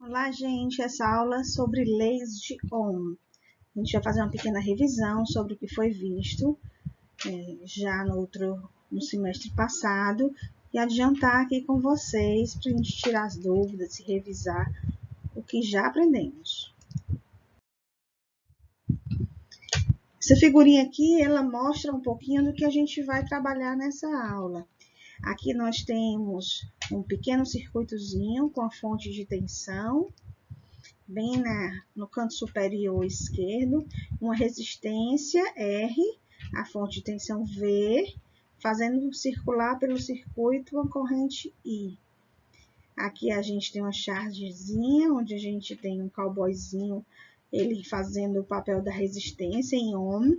Olá, gente. Essa aula é sobre leis de Ohm. A gente vai fazer uma pequena revisão sobre o que foi visto já no semestre passado e adiantar aqui com vocês para a gente tirar as dúvidas e revisar o que já aprendemos. Essa figurinha aqui, ela mostra um pouquinho do que a gente vai trabalhar nessa aula. Aqui nós temos um pequeno circuitozinho com a fonte de tensão, bem no canto superior esquerdo, uma resistência R, a fonte de tensão V, fazendo circular pelo circuito uma corrente I. Aqui a gente tem uma chargezinha, onde a gente tem um cowboyzinho, ele fazendo o papel da resistência em ohm,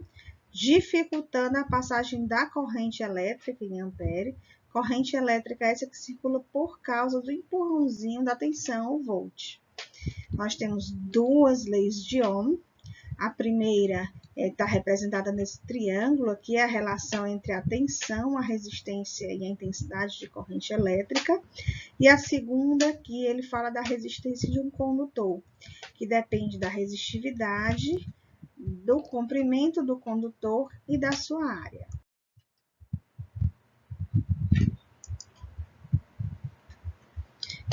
dificultando a passagem da corrente elétrica em ampere. Corrente elétrica é essa que circula por causa do empurrãozinho da tensão, o volt. Nós temos duas leis de Ohm. A primeira está representada nesse triângulo aqui, a relação entre a tensão, a resistência e a intensidade de corrente elétrica. E a segunda aqui, ele fala da resistência de um condutor, que depende da resistividade, do comprimento do condutor e da sua área.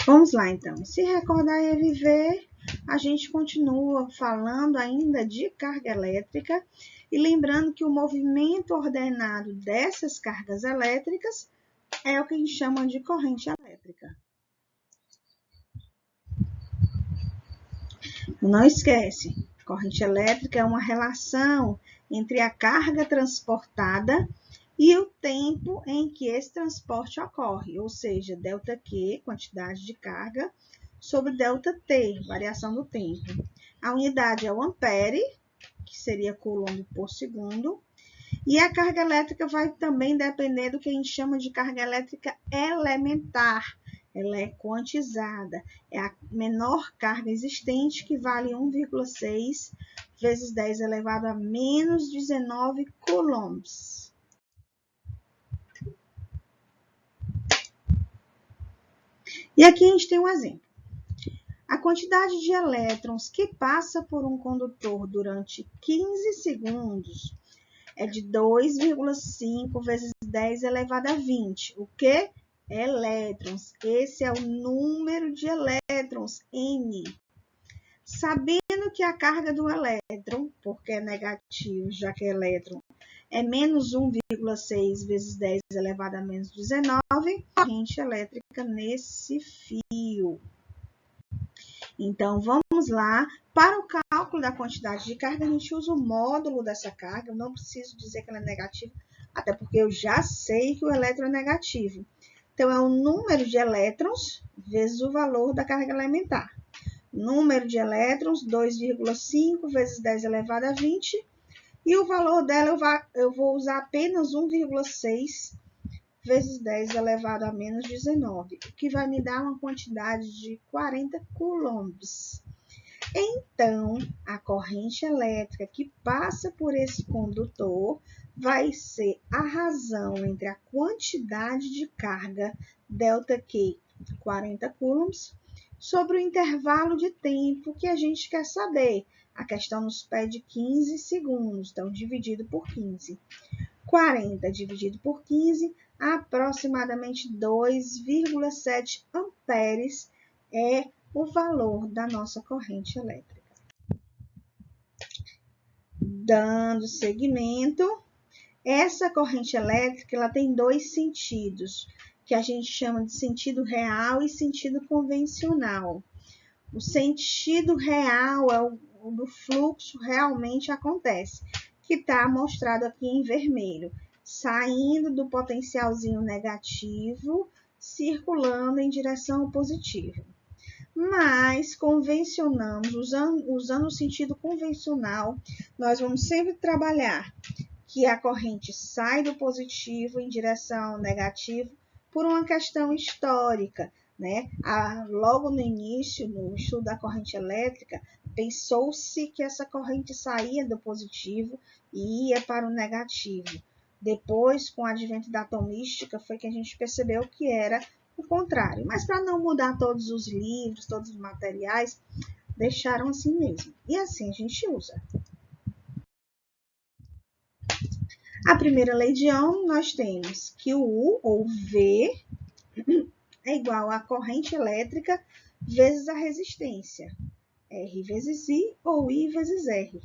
Vamos lá, então. Se recordar e reviver, a gente continua falando ainda de carga elétrica e lembrando que o movimento ordenado dessas cargas elétricas é o que a gente chama de corrente elétrica. Não esquece, corrente elétrica é uma relação entre a carga transportada e o tempo em que esse transporte ocorre, ou seja, ΔQ, quantidade de carga, sobre ΔT, variação do tempo. A unidade é o ampere, que seria coulomb por segundo, e a carga elétrica vai também depender do que a gente chama de carga elétrica elementar. Ela é quantizada, é a menor carga existente, que vale 1,6 vezes 10 elevado a menos 19 coulombs. E aqui a gente tem um exemplo. A quantidade de elétrons que passa por um condutor durante 15 segundos é de 2,5 vezes 10 elevado a 20. O que? Elétrons. Esse é o número de elétrons, N. Sabendo que a carga do elétron, porque é negativo, já que é elétron, é menos 1,6 vezes 10 elevado a menos 19, corrente elétrica nesse fio. Então, vamos lá. Para o cálculo da quantidade de carga, a gente usa o módulo dessa carga. Eu não preciso dizer que ela é negativa, até porque eu já sei que o elétron é negativo. Então, é o número de elétrons vezes o valor da carga elementar. Número de elétrons, 2,5 vezes 10 elevado a 20. E o valor dela eu vou usar apenas 1,6 vezes 10 elevado a menos 19, o que vai me dar uma quantidade de 40 coulombs. Então, a corrente elétrica que passa por esse condutor vai ser a razão entre a quantidade de carga ΔQ, 40 coulombs, sobre o intervalo de tempo que a gente quer saber. A questão nos pede 15 segundos, então dividido por 15. 40 dividido por 15, aproximadamente 2,7 amperes é o valor da nossa corrente elétrica. Dando seguimento, essa corrente elétrica ela tem dois sentidos, que a gente chama de sentido real e sentido convencional. O sentido real é o do fluxo realmente acontece, que está mostrado aqui em vermelho, saindo do potencialzinho negativo, circulando em direção positiva. Mas convencionamos, usando o sentido convencional, nós vamos sempre trabalhar que a corrente sai do positivo em direção negativa por uma questão histórica, né? Logo no início, no estudo da corrente elétrica, pensou-se que essa corrente saía do positivo e ia para o negativo. Depois, com o advento da atomística, foi que a gente percebeu que era o contrário. Mas para não mudar todos os livros, todos os materiais, deixaram assim mesmo. E assim a gente usa. A primeira lei de Ohm, nós temos que o U, ou V, é igual à corrente elétrica vezes a resistência. R vezes I ou I vezes R.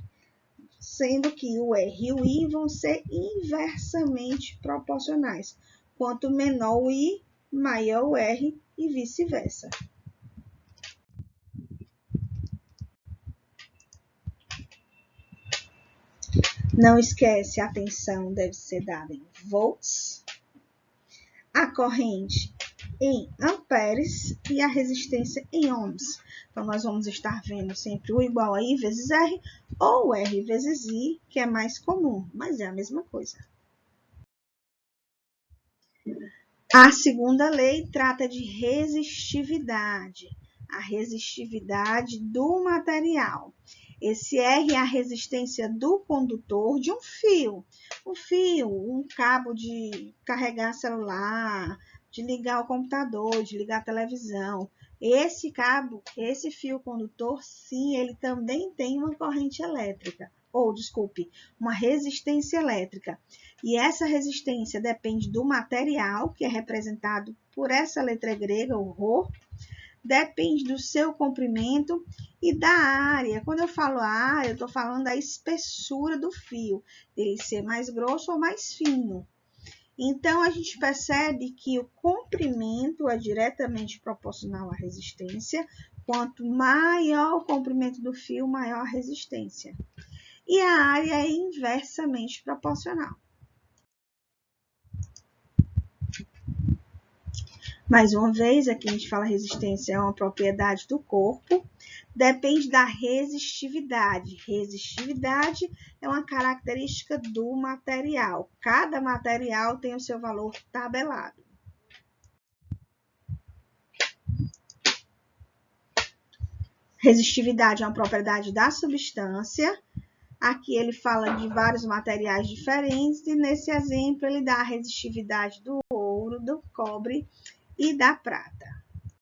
Sendo que o R e o I vão ser inversamente proporcionais. Quanto menor o I, maior o R e vice-versa. Não esquece, a tensão deve ser dada em volts, a corrente em amperes e a resistência em ohms. Então, nós vamos estar vendo sempre o igual a I vezes R ou R vezes I, que é mais comum, mas é a mesma coisa. A segunda lei trata de resistividade, a resistividade do material. Esse R é a resistência do condutor de um fio. Um fio, um cabo de carregar celular, de ligar o computador, de ligar a televisão. Esse cabo, esse fio condutor, sim, ele também tem uma corrente elétrica. Ou, desculpe, uma resistência elétrica. E essa resistência depende do material, que é representado por essa letra grega, o Rho, depende do seu comprimento e da área. Quando eu falo área, eu estou falando da espessura do fio, ele ser mais grosso ou mais fino. Então, a gente percebe que o comprimento é diretamente proporcional à resistência. Quanto maior o comprimento do fio, maior a resistência. E a área é inversamente proporcional. Mais uma vez, aqui a gente fala resistência é uma propriedade do corpo, depende da resistividade. Resistividade é uma característica do material. Cada material tem o seu valor tabelado. Resistividade é uma propriedade da substância. Aqui ele fala de vários materiais diferentes e nesse exemplo ele dá a resistividade do ouro, do cobre e da prata.